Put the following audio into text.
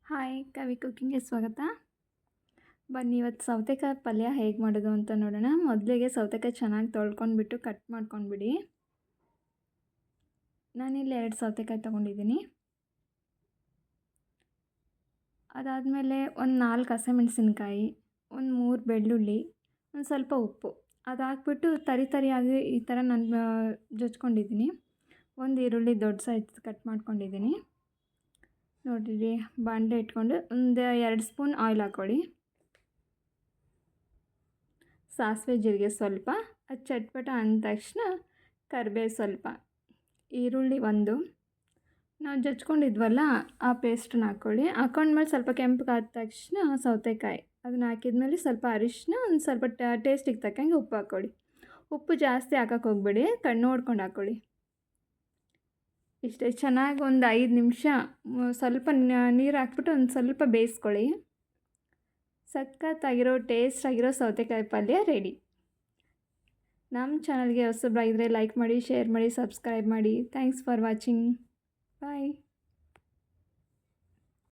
Hi ಕವಿ ಕುಕ್ಕಿಂಗ್ಗೆ ಸ್ವಾಗತ. ಬನ್ನಿ ಇವತ್ತು ಸೌತೆಕಾಯಿ ಪಲ್ಯ ಹೇಗೆ ಮಾಡೋದು ಅಂತ ನೋಡೋಣ. ಮೊದಲಿಗೆ ಸೌತೆಕಾಯಿ ಚೆನ್ನಾಗಿ ತೊಳ್ಕೊಂಡ್ಬಿಟ್ಟು ಕಟ್ ಮಾಡ್ಕೊಂಡ್ಬಿಡಿ. ನಾನಿಲ್ಲಿ 2 ಸೌತೆಕಾಯಿ ತೊಗೊಂಡಿದ್ದೀನಿ. ಅದಾದಮೇಲೆ ಒಂದು 4 ಹಸಿಮೆಣಸಿನ್ಕಾಯಿ, ಒಂದು 3 ಬೆಳ್ಳುಳ್ಳಿ, ಒಂದು ಸ್ವಲ್ಪ ಉಪ್ಪು ಅದು ಹಾಕ್ಬಿಟ್ಟು ತರಿಯಾಗಿ ಈ ಥರ ನಾನು ಜಜ್ಕೊಂಡಿದ್ದೀನಿ. ಒಂದು ಈರುಳ್ಳಿ ದೊಡ್ಡ ಸೈಜ್ ಕಟ್ ಮಾಡ್ಕೊಂಡಿದ್ದೀನಿ. ನೋಡಿರಿ, ಬಾಣಲೆ ಇಟ್ಕೊಂಡು ಒಂದು 2 ಸ್ಪೂನ್ ಆಯಿಲ್ ಹಾಕ್ಕೊಳ್ಳಿ. ಸಾಸಿವೆ ಜೀರಿಗೆ ಸ್ವಲ್ಪ, ಅದು ಚಟ್ಪಟ ಅಂದ ತಕ್ಷಣ ಕರಿಬೇವು ಸ್ವಲ್ಪ, ಈರುಳ್ಳಿ ಒಂದು, ನಾವು ಜಜ್ಕೊಂಡಿದ್ವಲ್ಲ ಆ ಪೇಸ್ಟನ್ನ ಹಾಕ್ಕೊಳ್ಳಿ. ಹಾಕೊಂಡ್ಮೇಲೆ ಸ್ವಲ್ಪ ಕೆಂಪಗಾದ ತಕ್ಷಣ ಸೌತೆಕಾಯಿ ಅದನ್ನ ಹಾಕಿದ್ಮೇಲೆ ಸ್ವಲ್ಪ ಅರಿಶಿನ, ಒಂದು ಸ್ವಲ್ಪ ಟೇಸ್ಟಿಗೆ ತಕ್ಕಂಗೆ ಉಪ್ಪು ಹಾಕ್ಕೊಳ್ಳಿ. ಉಪ್ಪು ಜಾಸ್ತಿ ಹಾಕಕ್ಕೆ ಹೋಗಬೇಡಿ, ಕಣ್ಣು ನೋಡ್ಕೊಂಡು ಹಾಕ್ಕೊಳ್ಳಿ. ಇಷ್ಟೇ. ಚೆನ್ನಾಗಿ ಒಂದು 5 ನಿಮಿಷ ಸ್ವಲ್ಪ ನೀರು ಹಾಕ್ಬಿಟ್ಟು ಒಂದು ಸ್ವಲ್ಪ ಬೇಯಿಸ್ಕೊಳ್ಳಿ. ಸಖತ್ತಾಗಿರೋ ಟೇಸ್ಟಾಗಿರೋ ಸೌತೆಕಾಯಿ ಪಲ್ಯ ರೆಡಿ. ನಮ್ಮ ಚಾನಲ್ಗೆ ಹೊಸಬ್ರಾಗಿದ್ದರೆ ಲೈಕ್ ಮಾಡಿ, ಶೇರ್ ಮಾಡಿ, ಸಬ್ಸ್ಕ್ರೈಬ್ ಮಾಡಿ. Thanks for watching. ಬಾಯ್.